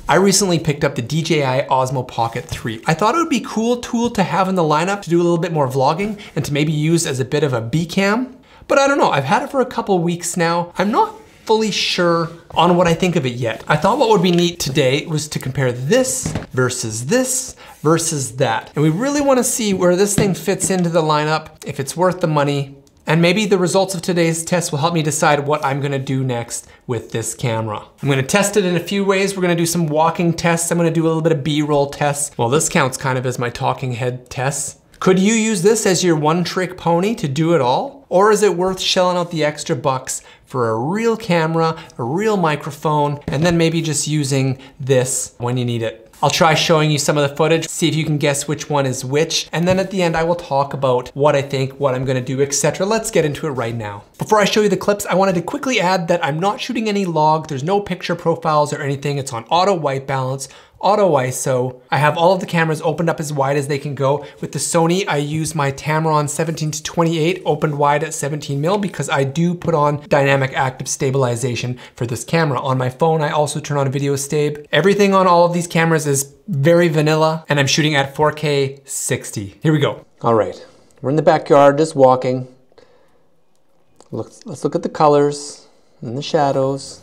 I recently picked up the DJI Osmo Pocket 3. I thought it would be a cool tool to have in the lineup to do a little bit more vlogging and to maybe use as a bit of a B-cam. But I don't know, I've had it for a couple weeks now. I'm not fully sure on what I think of it yet. I thought what would be neat today was to compare this versus that. And we really wanna see where this thing fits into the lineup, if it's worth the money, and maybe the results of today's test will help me decide what I'm gonna do next with this camera. I'm gonna test it in a few ways. We're gonna do some walking tests. I'm gonna do a little bit of B-roll tests. Well, this counts kind of as my talking head tests. Could you use this as your one-trick pony to do it all? Or is it worth shelling out the extra bucks for a real camera, a real microphone, and then maybe just using this when you need it? I'll try showing you some of the footage, see if you can guess which one is which, and then at the end I will talk about what I think, what I'm gonna do, etc. Let's get into it right now. Before I show you the clips, I wanted to quickly add that I'm not shooting any log, there's no picture profiles or anything, it's on auto white balance, auto ISO. I have all of the cameras opened up as wide as they can go. With the Sony, I use my Tamron 17-28 opened wide at 17mm because I do put on dynamic active stabilization for this camera. On my phone, I also turn on video stab. Everything on all of these cameras is very vanilla, and I'm shooting at 4K 60. Here we go. All right, we're in the backyard, just walking. Let's look at the colors and the shadows.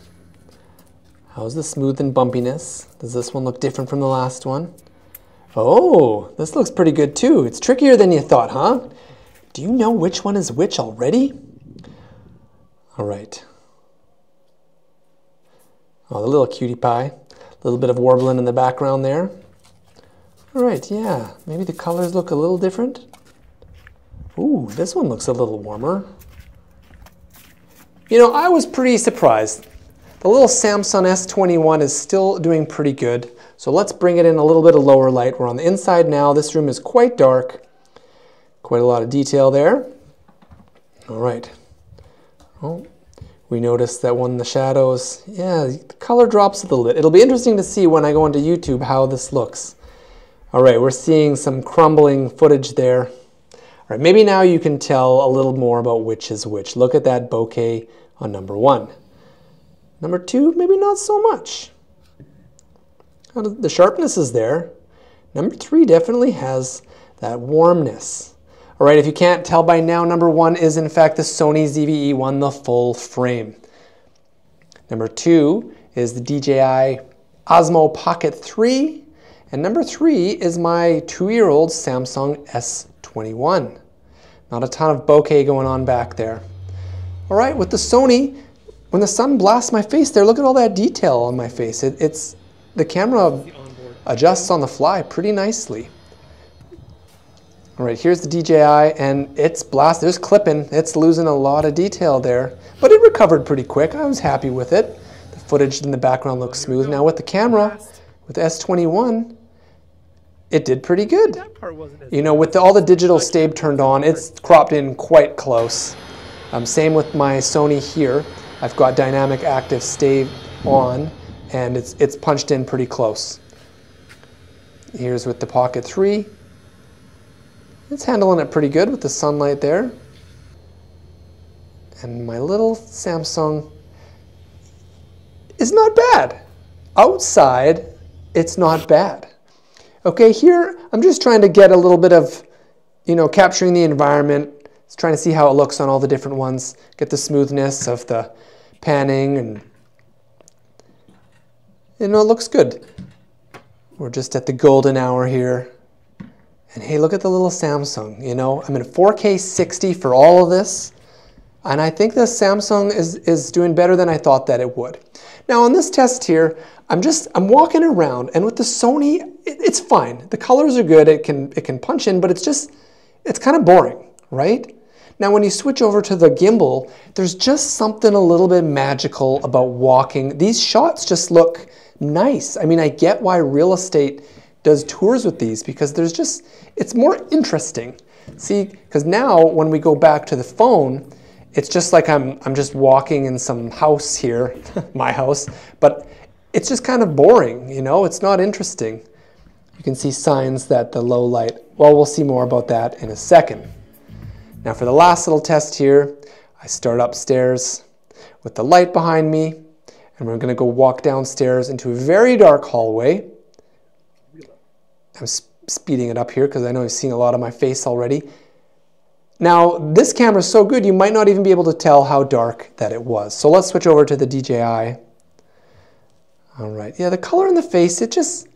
How's the smooth and bumpiness? Does this one look different from the last one? Oh, this looks pretty good too. It's trickier than you thought, huh? Do you know which one is which already? All right. Oh, the little cutie pie. A little bit of warbling in the background there. All right, yeah. Maybe the colors look a little different. Ooh, this one looks a little warmer. You know, I was pretty surprised. The little Samsung S21 is still doing pretty good. So let's bring it in a little bit of lower light. We're on the inside now. This room is quite dark. Quite a lot of detail there. All right. Oh, we noticed that when the shadows, yeah, the color drops a little bit. It'll be interesting to see when I go into YouTube how this looks. All right, we're seeing some crumbling footage there. All right, maybe now you can tell a little more about which is which. Look at that bokeh on number 1. Number 2, maybe not so much. The sharpness is there. Number 3 definitely has that warmness. All right, if you can't tell by now, number 1 is in fact the Sony ZV-E1, the full frame. Number 2 is the DJI Osmo Pocket 3. And number 3 is my 2-year-old Samsung S21. Not a ton of bokeh going on back there. All right, with the Sony, when the sun blasts my face there, look at all that detail on my face. The camera adjusts on the fly pretty nicely. All right, here's the DJI, and it's there's clipping. It's losing a lot of detail there, but it recovered pretty quick. I was happy with it. The footage in the background looks smooth. Now with the camera, with S21, it did pretty good. You know, with all the digital stab turned on, it's cropped in quite close. Same with my Sony here. I've got dynamic active stab on, and it's punched in pretty close. Here's with the Pocket 3. It's handling it pretty good with the sunlight there. And my little Samsung is not bad. Outside, it's not bad. Okay, here I'm just trying to get a little bit of, you know, capturing the environment. Just trying to see how it looks on all the different ones. Get the smoothness of the panning, and you know, it looks good. We're just at the golden hour here. And hey, look at the little Samsung, you know, I'm in 4K 60 for all of this. And I think the Samsung is doing better than I thought that it would. Now on this test here, I'm walking around, and with the Sony, it's fine. The colors are good, it can punch in, but it's kind of boring, right? Now when you switch over to the gimbal, there's just something a little bit magical about walking. These shots just look nice. I mean, I get why real estate does tours with these, because it's more interesting. See, because now when we go back to the phone, it's just like I'm just walking in some house here, my house, but it's just kind of boring, you know, it's not interesting. You can see signs that the low light, well, we'll see more about that in a second. Now for the last little test here, I start upstairs with the light behind me, And we're gonna go walk downstairs into a very dark hallway. I'm speeding it up here because I know you've seen a lot of my face already. Now, this camera is so good, you might not even be able to tell how dark that it was. So let's switch over to the DJI. All right, yeah, the color in the face, it just,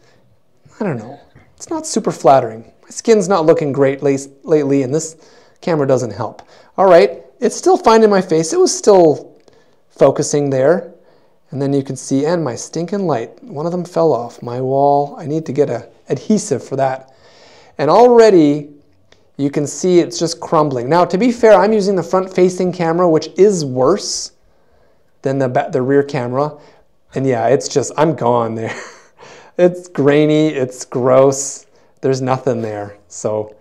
I don't know. It's not super flattering. My skin's not looking great lately, and this camera doesn't help. All right, it's still fine in my face. It was still focusing there. And then you can see, and my stinking light, one of them fell off my wall. I need to get an adhesive for that. And already you can see it's just crumbling. Now, to be fair, I'm using the front-facing camera, which is worse than the rear camera. And yeah, it's just, I'm gone there. It's grainy, it's gross. There's nothing there, so.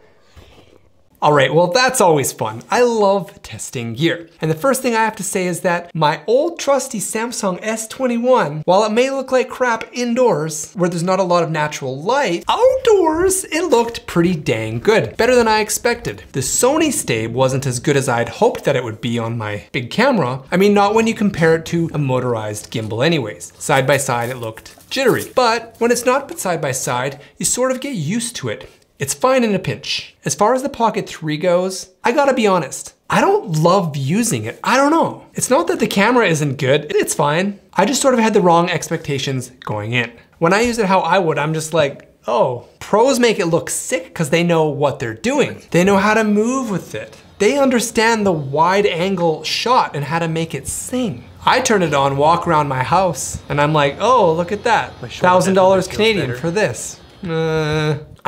All right, well, that's always fun. I love testing gear. And the first thing I have to say is that my old trusty Samsung S21, while it may look like crap indoors, where there's not a lot of natural light, outdoors, it looked pretty dang good. Better than I expected. The Sony Stab wasn't as good as I'd hoped that it would be on my big camera. I mean, not when you compare it to a motorized gimbal anyways. Side by side, it looked jittery. But when it's not put side by side, you sort of get used to it. It's fine in a pinch. As far as the Pocket 3 goes, I gotta be honest, I don't love using it. I don't know. It's not that the camera isn't good, it's fine. I just sort of had the wrong expectations going in. When I use it how I would, I'm just like, oh, pros make it look sick because they know what they're doing. They know how to move with it. They understand the wide angle shot and how to make it sing. I turn it on, walk around my house, and I'm like, oh, look at that. $1,000 Canadian for this.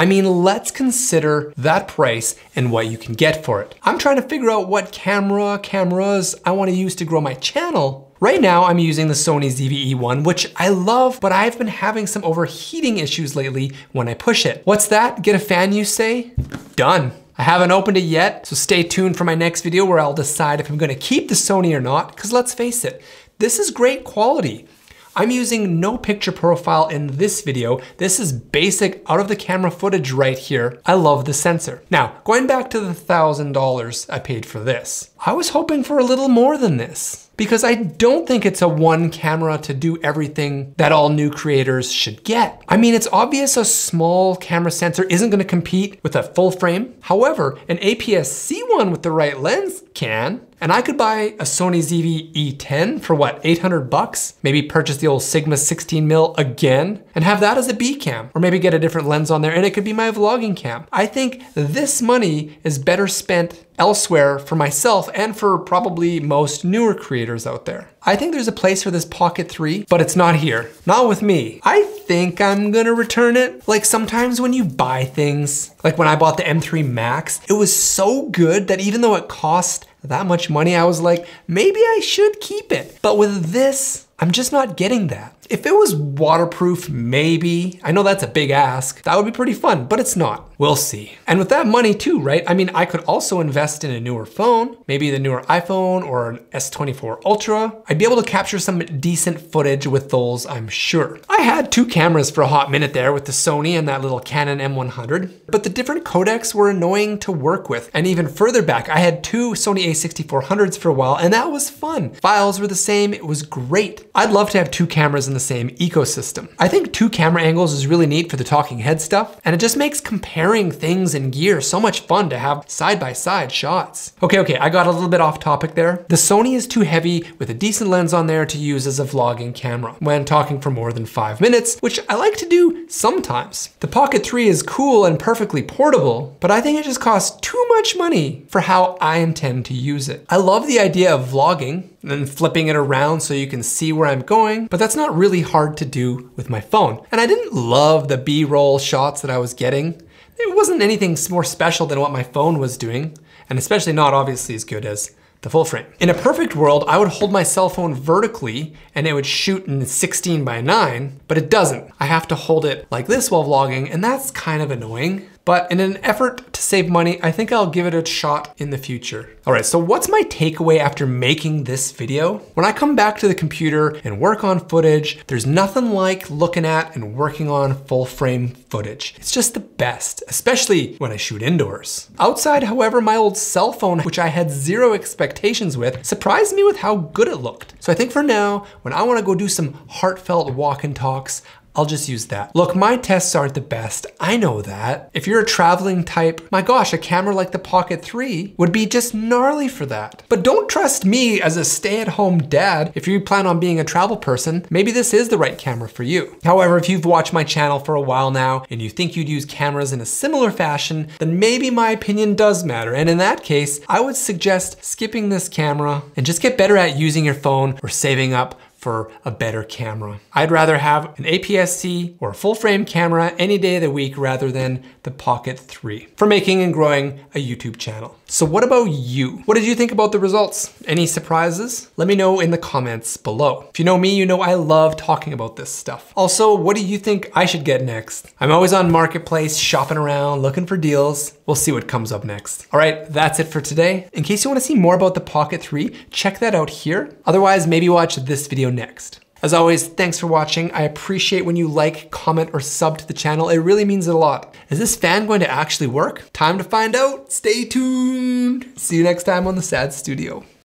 I mean, let's consider that price and what you can get for it. I'm trying to figure out what cameras I want to use to grow my channel. Right now, I'm using the Sony ZV-E1, which I love, but I've been having some overheating issues lately when I push it. What's that? Get a fan, you say? Done. I haven't opened it yet, so stay tuned for my next video where I'll decide if I'm gonna keep the Sony or not, because let's face it, this is great quality. I'm using no picture profile in this video. This is basic out of the camera footage right here. I love the sensor. Now, going back to the $1,000 I paid for this, I was hoping for a little more than this because I don't think it's a one camera to do everything that all new creators should get. I mean, it's obvious a small camera sensor isn't gonna compete with a full frame. However, an APS-C one with the right lens can. And I could buy a Sony ZV-E10 for what, 800 bucks? Maybe purchase the old Sigma 16mm again and have that as a B cam, or maybe get a different lens on there and it could be my vlogging cam. I think this money is better spent elsewhere for myself and for probably most newer creators out there. I think there's a place for this Pocket 3, but it's not here. Not with me. I think I'm gonna return it. Like sometimes when you buy things, like when I bought the M3 Max, it was so good that even though it cost that much money, I was like, maybe I should keep it. But with this, I'm just not getting that. If it was waterproof, maybe. I know that's a big ask. That would be pretty fun, but it's not. We'll see. And with that money too, right? I mean, I could also invest in a newer phone, maybe the newer iPhone or an S24 Ultra. I'd be able to capture some decent footage with those, I'm sure. I had two cameras for a hot minute there with the Sony and that little Canon M100, but the different codecs were annoying to work with. And even further back, I had two Sony A6400s for a while, and that was fun. Files were the same, it was great. I'd love to have two cameras in the same ecosystem. I think two camera angles is really neat for the talking head stuff, and it just makes comparing things and gear so much fun to have side-by-side shots. Okay, I got a little bit off topic there. The Sony is too heavy with a decent lens on there to use as a vlogging camera when talking for more than 5 minutes, which I like to do sometimes. The Pocket 3 is cool and perfectly portable, but I think it just costs too much money for how I intend to use it. I love the idea of vlogging and then flipping it around so you can see where I'm going, but that's not really hard to do with my phone. And I didn't love the B-roll shots that I was getting. It wasn't anything more special than what my phone was doing, and especially not obviously as good as the full frame. In a perfect world, I would hold my cell phone vertically and it would shoot in 16:9, but it doesn't. I have to hold it like this while vlogging, and that's kind of annoying. but in an effort to save money, I think I'll give it a shot in the future. All right, so what's my takeaway after making this video? When I come back to the computer and work on footage, there's nothing like looking at and working on full frame footage. It's just the best, especially when I shoot indoors. Outside, however, my old cell phone, which I had zero expectations with, surprised me with how good it looked. So I think for now, when I wanna go do some heartfelt walk and talks, I'll just use that. Look, my tests aren't the best. I know that. If you're a traveling type, my gosh, a camera like the Pocket 3 would be just gnarly for that. But don't trust me as a stay-at-home dad. If you plan on being a travel person, maybe this is the right camera for you. However, if you've watched my channel for a while now and you think you'd use cameras in a similar fashion, then maybe my opinion does matter. And in that case, I would suggest skipping this camera and just get better at using your phone or saving up for a better camera. I'd rather have an APS-C or a full frame camera any day of the week rather than the Pocket 3 for making and growing a YouTube channel. So what about you? What did you think about the results? Any surprises? Let me know in the comments below. If you know me, you know I love talking about this stuff. Also, what do you think I should get next? I'm always on Marketplace, shopping around, looking for deals. We'll see what comes up next. All right, that's it for today. In case you want to see more about the Pocket 3, check that out here. Otherwise, maybe watch this video next. As always, thanks for watching. I appreciate when you like, comment, or sub to the channel. It really means a lot. Is this fan going to actually work? Time to find out. Stay tuned. See you next time on the Sad Studio.